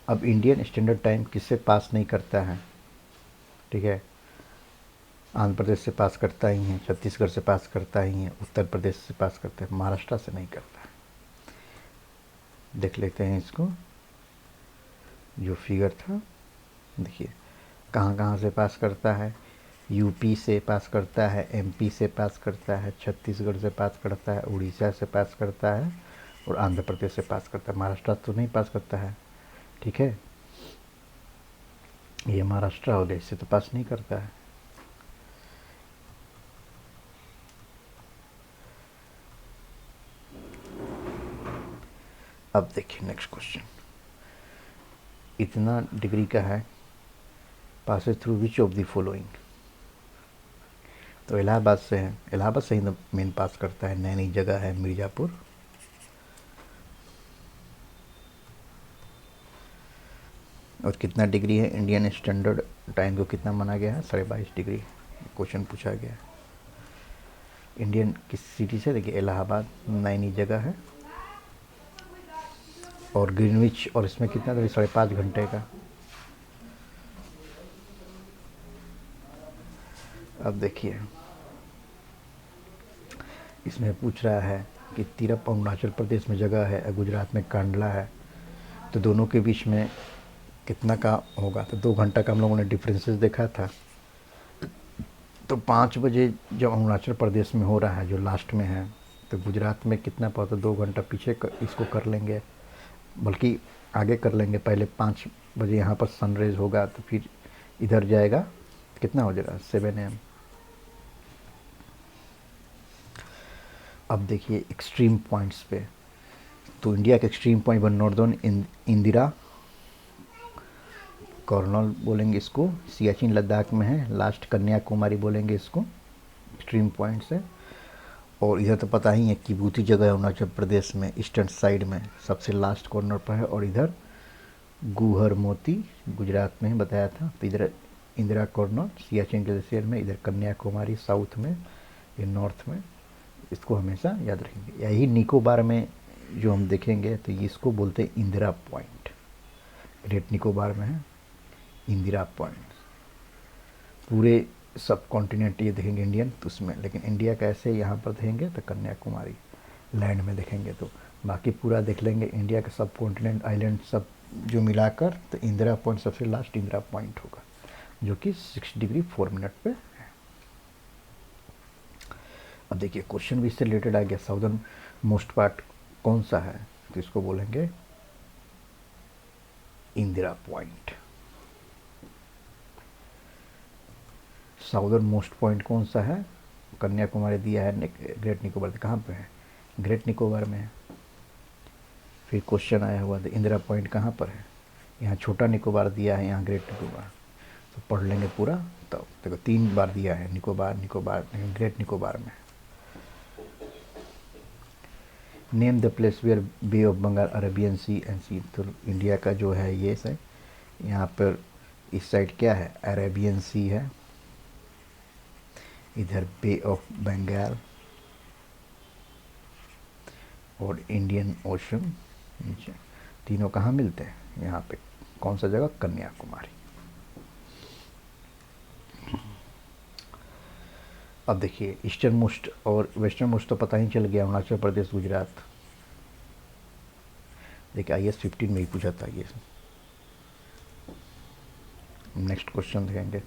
अब इंडियन स्टैंडर्ड टाइम किससे पास नहीं करता है, ठीक है। आंध्र प्रदेश से पास करता ही है, छत्तीसगढ़ से पास करता ही है, उत्तर प्रदेश से पास करता है, महाराष्ट्र से नहीं करता है। देख लेते हैं इसको, जो फिगर था, देखिए कहाँ कहाँ से पास करता है। यूपी से पास करता है, MP से पास करता है, छत्तीसगढ़ से पास करता है, उड़ीसा से पास करता है और आंध्र प्रदेश से पास करता है। महाराष्ट्र तो नहीं पास करता है, ठीक है। ये महाराष्ट्र हो गया, इससे तो पास नहीं करता है। अब देखिए नेक्स्ट क्वेश्चन, इतना डिग्री का है, passes through which of the following. तो इलाहाबाद से है, इलाहाबाद से ही मेन पास करता है, नैनी जगह है मिर्ज़ापुर। और कितना डिग्री है, इंडियन स्टैंडर्ड टाइम को कितना माना गया है, 22.5 डिग्री क्वेश्चन पूछा गया है। इंडियन किस सिटी से, देखिए इलाहाबाद, नैनी जगह है और ग्रीनविच, और इसमें कितना था, 5.5 घंटे का। अब देखिए, इसमें पूछ रहा है कि तिरप अरुणाचल प्रदेश में जगह है, गुजरात में कांडला है, तो दोनों के बीच में कितना का होगा। तो 2 घंटा का हम लोगों ने डिफरेंसेस देखा था। तो 5 बजे जब अरुणाचल प्रदेश में हो रहा है, जो लास्ट में है, तो गुजरात में कितना पड़ता, 2 घंटा पीछे इसको कर लेंगे, बल्कि आगे कर लेंगे। पहले 5 बजे यहाँ पर सनराइज होगा, तो फिर इधर जाएगा, कितना हो जाएगा 7 AM। अब देखिए एक्सट्रीम पॉइंट्स पे, तो इंडिया के extreme point one northern Indira Cornell बोलेंगे इसको, सियाचिन लद्दाख में है। लास्ट कन्याकुमारी बोलेंगे इसको, एक्सट्रीम पॉइंट से। और इधर तो पता ही है किबूती जगह है अरुणाचल प्रदेश में, ईस्टर्न साइड में सबसे लास्ट कॉर्नर पर है। और इधर गुहर मोती गुजरात में ही बताया था। तो इधर इंदिरा कॉर्नर सियाचिन ग्लेशियर में, इधर कन्याकुमारी साउथ में, ये नॉर्थ में। इसको हमेशा याद रखेंगे। यही निकोबार में जो हम देखेंगे तो ये इसको बोलते हैं इंदिरा पॉइंट, ग्रेट निकोबार में है इंदिरा पॉइंट। पूरे सब कॉन्टिनेंट ये देखेंगे इंडियन, तो उसमें, लेकिन इंडिया का ऐसे यहाँ पर देखेंगे तो कन्याकुमारी लैंड में देखेंगे। तो बाकी पूरा देख लेंगे इंडिया का सब कॉन्टिनेंट आइलैंड सब जो मिलाकर, तो इंदिरा पॉइंट सबसे लास्ट इंदिरा पॉइंट होगा, जो कि 6 डिग्री 4 मिनट पे है। अब अब देखिए क्वेश्चन भी इससे रिलेटेड आ गया, साउदर्न मोस्ट पार्ट कौन सा है, तो इसको बोलेंगे Indira point. Southern most point कौन सा है, कन्याकुमारी दिया है, ग्रेट निकोबार, कहाँ पे है, ग्रेट निकोबार में है। फिर क्वेश्चन आया हुआ था इंदिरा पॉइंट कहाँ पर है, यहाँ छोटा निकोबार दिया है, यहाँ ग्रेट निकोबार। तो पढ़ लेंगे पूरा। तो देखो 3 बार दिया है, निकोबार निकोबार ग्रेट निकोबार में। Name the place where bay of Bengal Arabian sea and sea, तो इंडिया का जो है ये है, यहाँ पर इस साइड क्या है, अरेबियन सी है, इधर बे ऑफ बंगाल और इंडियन ओशन नीचे, तीनों कहाँ मिलते हैं, यहाँ पे कौन सा जगह, कन्याकुमारी। अब देखिए ईस्टर्न मोस्ट और वेस्टर्न मोस्ट तो पता ही चल गया, अरुणाचल प्रदेश गुजरात। देखिए IS 15 में ही पूछा था ये। नेक्स्ट क्वेश्चन देखेंगे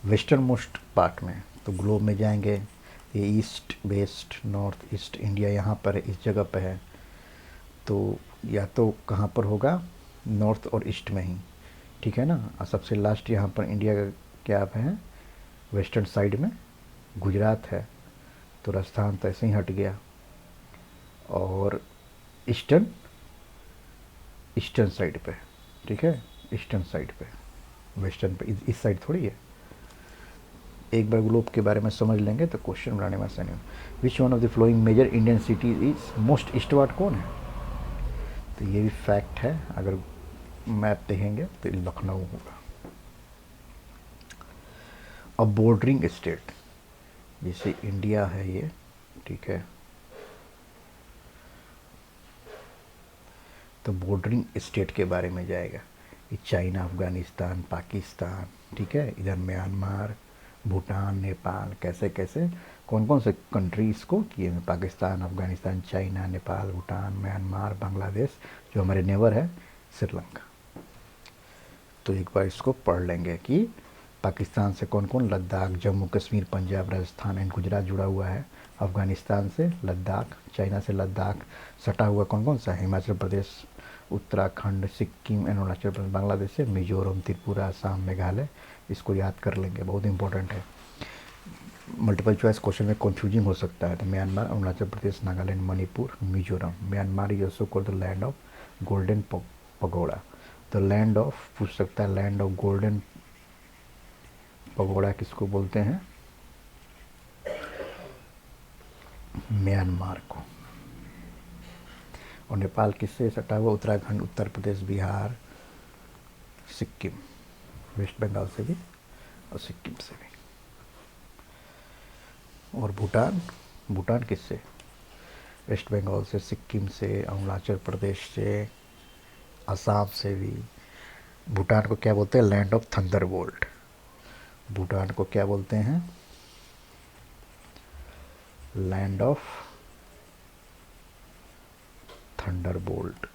वेस्टर्न मोस्ट पार्ट में, तो ग्लोब में जाएंगे, ये east west north east, India यहाँ पर है, इस जगह पे है, तो या तो कहाँ पर होगा, नॉर्थ और ईस्ट में ही, ठीक है ना। और सबसे लास्ट यहाँ पर इंडिया का क्या है, वेस्टर्न साइड में गुजरात है, तो राजस्थान तो ऐसे ही हट गया। और ईस्टर्न ईस्टर्न साइड पे, ठीक है, ईस्टर्न साइड पे, वेस्टर्न पे इस साइड थोड़ी है। एक बार ग्लोब के बारे में समझ लेंगे तो क्वेश्चन बनाने में आसानी हो। Which one of the following major Indian city is most eastward, कौन है, तो ये भी फैक्ट है, अगर मैप देखेंगे तो लखनऊ होगा। अब बॉर्डरिंग स्टेट, जैसे इंडिया है ये, ठीक है, तो बॉर्डरिंग स्टेट के बारे में जाएगा, ये चाइना अफगानिस्तान पाकिस्तान, ठीक है, इधर म्यांमार भूटान नेपाल, कैसे कैसे कौन कौन से कंट्रीज़ को किए हैं, पाकिस्तान अफगानिस्तान चाइना नेपाल भूटान म्यांमार बांग्लादेश, जो हमारे नेबर है श्रीलंका। तो एक बार इसको पढ़ लेंगे कि पाकिस्तान से कौन कौन, लद्दाख जम्मू कश्मीर पंजाब राजस्थान एंड गुजरात जुड़ा हुआ है, अफगानिस्तान से लद्दाख, चाइना से लद्दाख, सटा हुआ कौन कौन सा है, हिमाचल प्रदेश उत्तराखंड सिक्किम एंड अरुणाचल प्रदेश, बांग्लादेश से मिजोरम त्रिपुरा असम मेघालय। इसको याद कर लेंगे, बहुत इंपॉर्टेंट है, मल्टीपल चॉइस क्वेश्चन में कंफ्यूजिंग हो सकता है। तो Myanmar Arunachal Pradesh Nagaland Manipur Mizoram, Myanmar is also called the land of golden pagoda, the land of पूछ सकता है, लैंड ऑफ गोल्डन पगोड़ा किसको बोलते हैं, म्यांमार को। और नेपाल किससे सटा हुआ, उत्तराखंड उत्तर प्रदेश बिहार सिक्किम, वेस्ट बंगाल से भी और सिक्किम से भी। और भूटान, भूटान किससे, वेस्ट बंगाल से सिक्किम से अरुणाचल प्रदेश से असम से भी। भूटान को क्या बोलते हैं, लैंड ऑफ थंडरबोल्ट, भूटान को क्या बोलते हैं, लैंड ऑफ थंडरबोल्ट,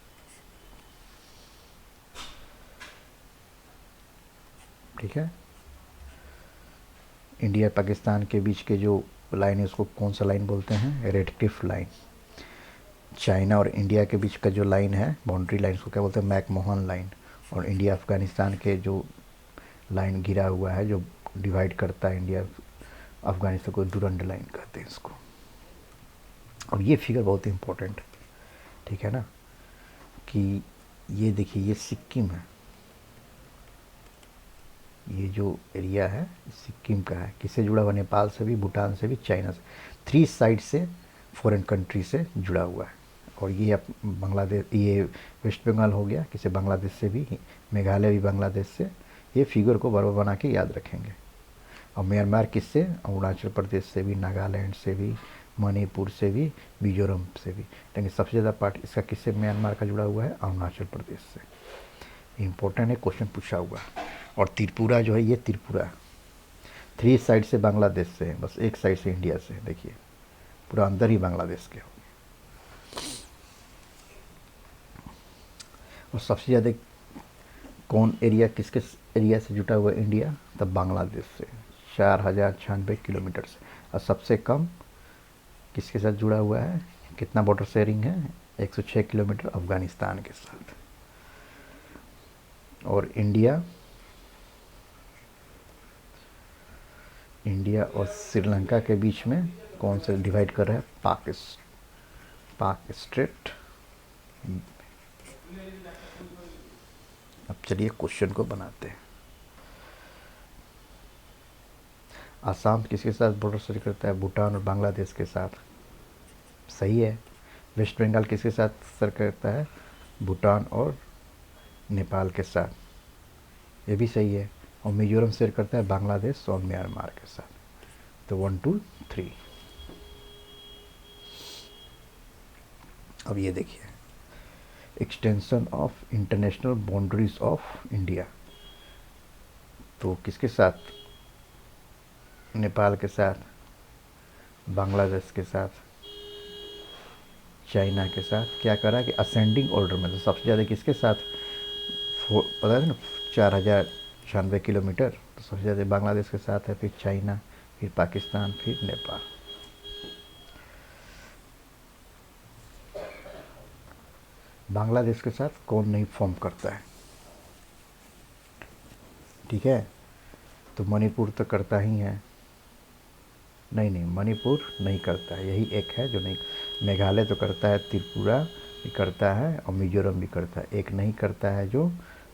ठीक है। इंडिया पाकिस्तान के बीच के जो लाइन है उसको कौन सा लाइन बोलते हैं, रेड क्लिफ लाइन। चाइना और इंडिया के बीच का जो लाइन है बाउंड्री लाइन उसको क्या बोलते हैं, मैकमोहन लाइन। और इंडिया अफगानिस्तान के जो लाइन गिरा हुआ है जो डिवाइड करता है इंडिया अफगानिस्तान को, डुरंड लाइन कहते हैं इसको। और ये फिगर बहुत इंपॉर्टेंट है, ठीक है ना, कि ये देखिए ये सिक्किम है, ये जो एरिया है सिक्किम का है, किससे जुड़ा हुआ, नेपाल से भी भूटान से भी चाइना से, 3 साइड से फॉरेन कंट्री से जुड़ा हुआ है। और ये बांग्लादेश, ये वेस्ट बंगाल हो गया, किसे बांग्लादेश से भी, मेघालय भी बांग्लादेश से। ये फिगर को बराबर बना के याद रखेंगे। और म्यांमार किससे, अरुणाचल प्रदेश से भी, नागालैंड से भी, मणिपुर से भी, मिजोरम से भी। लेकिन सबसे ज़्यादा पार्ट इसका किससे म्यांमार का जुड़ा हुआ है, अरुणाचल प्रदेश से। इम्पोर्टेंट है, क्वेश्चन पूछा हुआ। और त्रिपुरा जो है ये त्रिपुरा 3 साइड से बांग्लादेश से है, बस एक साइड से इंडिया से, देखिए पूरा अंदर ही बांग्लादेश के हो। और सबसे ज़्यादा कौन एरिया किसके एरिया से जुटा हुआ है इंडिया, तब बांग्लादेश से 4096 किलोमीटर से। और सबसे कम किसके साथ जुड़ा हुआ है, कितना बॉर्डर शेयरिंग है, 106 किलोमीटर अफगानिस्तान के साथ। और इंडिया और श्रीलंका के बीच में कौन से डिवाइड कर रहा है, पाक स्ट्रेट। अब चलिए क्वेश्चन को बनाते हैं। आसाम किसके साथ बॉर्डर शेयर करता है, भूटान और बांग्लादेश के साथ, सही है। वेस्ट बंगाल किसके साथ शेयर करता है, भूटान और नेपाल के साथ, ये भी सही है। और मिजोरम शेयर करता है बांग्लादेश और म्यांमार के साथ। तो 1 2 3। अब ये देखिए, extension of international boundaries of India, तो किसके साथ, नेपाल के साथ, बांग्लादेश के साथ, चाइना के साथ। क्या करा कि असेंडिंग ऑर्डर में, तो सबसे ज़्यादा किसके साथ, पता है ना, 4096 किलोमीटर, तो सबसे ज़्यादा बांग्लादेश के साथ है, फिर चाइना, फिर पाकिस्तान, फिर नेपाल। बांग्लादेश के साथ कौन नहीं फॉर्म करता है, ठीक है। तो मणिपुर तो करता ही है, नहीं मणिपुर नहीं करता है, यही एक है जो नहीं। मेघालय तो करता है, त्रिपुरा भी करता है और मिजोरम भी करता है। एक नहीं करता है जो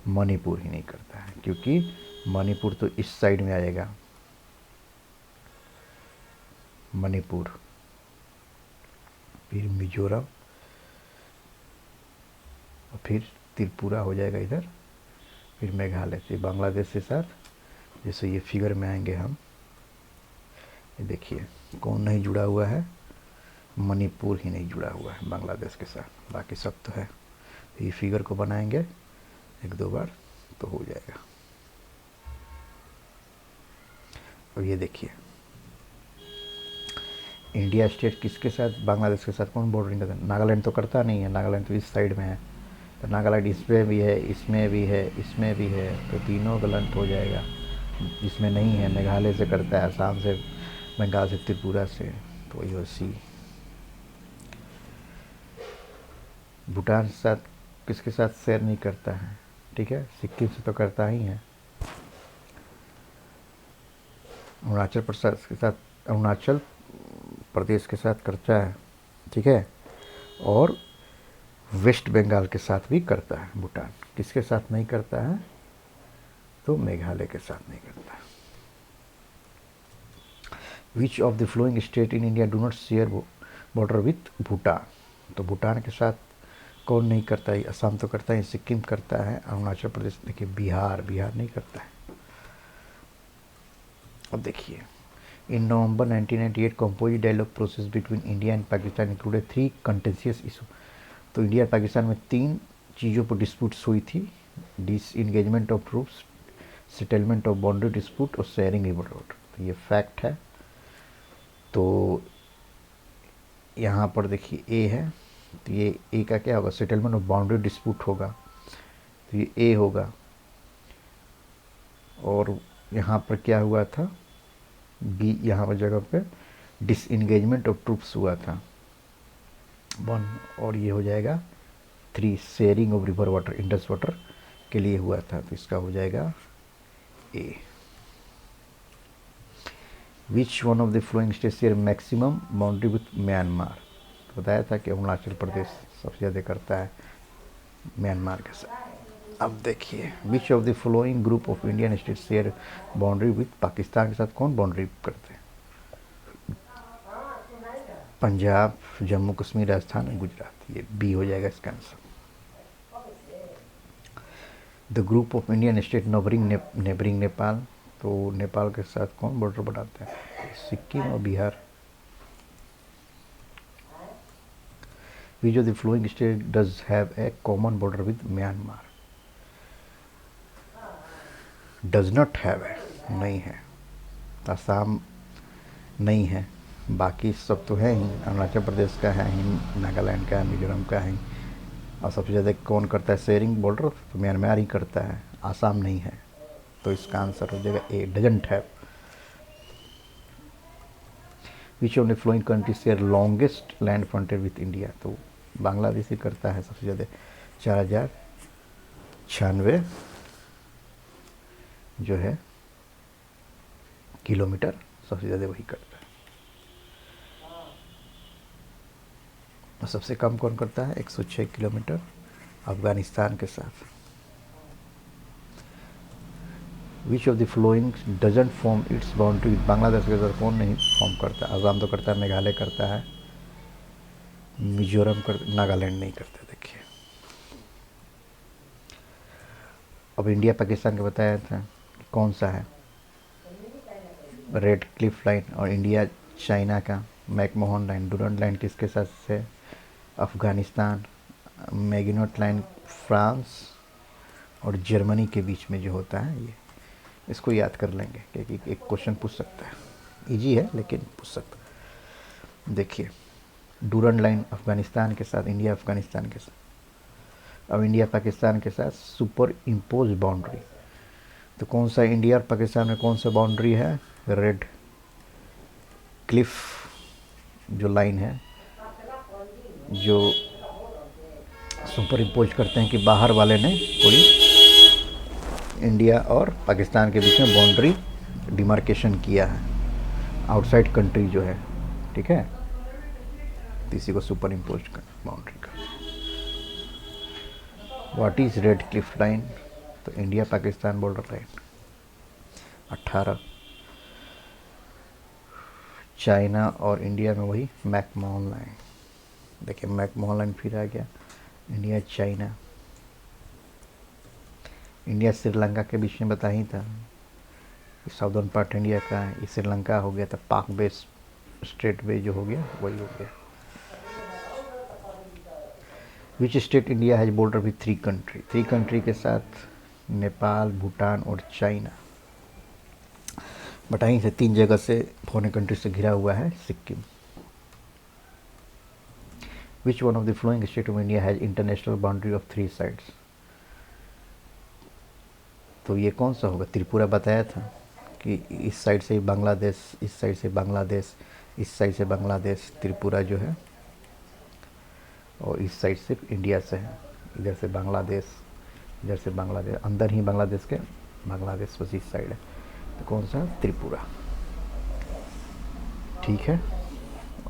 मणिपुर ही नहीं करता है, क्योंकि मणिपुर तो इस साइड में आएगा, मणिपुर, फिर मिजोरम और फिर त्रिपुरा हो जाएगा इधर, फिर मेघालय से बांग्लादेश के साथ। जैसे ये फिगर में आएंगे हम, ये देखिए कौन नहीं जुड़ा हुआ है, मणिपुर ही नहीं जुड़ा हुआ है बांग्लादेश के साथ, बाकी सब तो है। तो ये फिगर को बनाएंगे 1-2 बार तो हो जाएगा। और ये देखिए, इंडिया स्टेट किसके साथ, बांग्लादेश के साथ कौन बॉर्डरिंग करता है, नागालैंड तो करता नहीं है, नागालैंड तो इस साइड में है। तो नागालैंड इसमें भी है, इसमें भी है, इसमें भी है, तो तीनों गलत हो जाएगा। इसमें नहीं है, मेघालय से करता है, असम से, बंगाल से, त्रिपुरा से, तो ये सी। भूटान के साथ किसके साथ शेयर नहीं करता है, ठीक है, सिक्किम से तो करता ही है। अरुणाचल प्रदेश के साथ, अरुणाचल प्रदेश के साथ करता है, ठीक है। और वेस्ट बंगाल के साथ भी करता है भूटान। किसके साथ नहीं करता है, तो मेघालय के साथ नहीं करता है। विच of the following state in India do not share border with Bhutan, तो भूटान के साथ कौन नहीं करता है, असम तो करता है, सिक्किम करता है, अरुणाचल प्रदेश, देखिए बिहार नहीं करता है। अब देखिए, in November 1998 composite dialogue process between India and Pakistan included 3 contentious issue, तो इंडिया और पाकिस्तान में 3 चीज़ों पर डिस्प्यूट्स हुई थी, disengagement of troops, settlement of boundary dispute और शेयरिंग रिवर रोड। तो ये फैक्ट है। तो यहाँ पर देखिए ए है, तो ये ए का क्या होगा, सेटलमेंट ऑफ बाउंड्री डिस्प्यूट होगा, तो ये ए होगा। और यहाँ पर क्या हुआ था, बी, यहाँ पर जगह पे डिसएंगेजमेंट ऑफ ट्रूप्स हुआ था 1, और ये हो जाएगा 3, sharing of river water, Indus water के लिए हुआ था, तो इसका हो जाएगा A. Which one of the following state share maximum boundary with Myanmar, बताया था कि अरुणाचल प्रदेश सबसे ज़्यादा करता है म्यांमार के साथ। अब देखिए, विच of the following group of Indian state share boundary with Pakistan के साथ कौन बाउंड्री करते हैं, पंजाब, जम्मू कश्मीर, राजस्थान, गुजरात, ये बी हो जाएगा इसका answer. The group of Indian state neighbouring Nepal, तो नेपाल के साथ कौन बॉर्डर बनाते हैं, सिक्किम और बिहार। विच of the following state does have a common border with Myanmar, does not have है, नहीं है। असम नहीं है, बाकी सब तो है ही, अरुणाचल प्रदेश का है ही, नागालैंड का है, मिजोरम का है। और सबसे ज़्यादा कौन करता है शेयरिंग बॉर्डर, तो म्यांमार ही करता है, आसाम नहीं है। तो इसका आंसर हो जाएगा A, doesn't have. Which of the following country share longest land frontier with India, तो बांग्लादेश ही करता है सबसे ज़्यादा, 4096 जो है किलोमीटर सबसे ज़्यादा वही करता है। और सबसे कम कौन करता है, 106 किलोमीटर अफगानिस्तान के साथ। विच of the flowing doesn't form it's boundary with Bangladesh के साथ, कौन नहीं फॉर्म करता, आसाम तो करता है, मेघालय करता है, मिजोरम कर, नागालैंड नहीं करता। देखिए अब इंडिया पाकिस्तान का बताया था कौन सा है, रेड क्लिफ लाइन, और इंडिया चाइना का मैकमोहन लाइन। डूरंड लाइन किसके साथ है, अफ़गानिस्तान। मैगिनोट लाइन फ्रांस और जर्मनी के बीच में जो होता है, ये इसको याद कर लेंगे क्योंकि एक क्वेश्चन पूछ सकता है, इजी है लेकिन पूछ सकता है। देखिए डूरंड लाइन अफ़गानिस्तान के साथ, इंडिया अफ़गानिस्तान के साथ। अब इंडिया पाकिस्तान के साथ सुपर इम्पोज बाउंड्री, तो कौन सा इंडिया और पाकिस्तान में कौन सा बाउंड्री है, रेड क्लिफ जो लाइन है, जो सुपर इम्पोज करते हैं कि बाहर वाले ने कोई इंडिया और पाकिस्तान के बीच में बाउंड्री डिमार्केशन किया है, आउटसाइड कंट्री जो है, ठीक है, तो इसी को सुपर इम्पोज कर बाउंड्री का। What is Radcliffe line, तो India Pakistan border line. 18 China और इंडिया में वही मैकमोहन लाइन। देखिए मैकमोहन लाइन फिर आ गया, इंडिया चाइना। इंडिया श्रीलंका के बीच में बता ही था, साउदर्न पार्ट इंडिया का है, ये श्रीलंका हो गया, तो पाक बेस स्टेट वे जो हो गया वही हो गया। Which state India has border with 3 country, 3 country के साथ, नेपाल, भूटान और चाइना। बताइए से 3 जगह से फॉरेन कंट्री से घिरा हुआ है सिक्किम। विच one of the following state of India has international boundary of 3 sides, तो ये कौन सा होगा, त्रिपुरा बताया था कि इस साइड से बांग्लादेश, इस साइड से बांग्लादेश, इस साइड से बांग्लादेश, त्रिपुरा जो है, और इस साइड से इंडिया से है, इधर से बांग्लादेश, इधर से बांग्लादेश, अंदर ही बांग्लादेश के, बांग्लादेश बस इस साइड है, तो कौन सा, त्रिपुरा। ठीक है,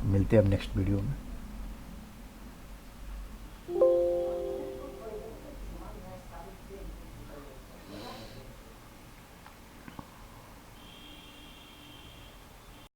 मिलते हैं अब नेक्स्ट वीडियो में।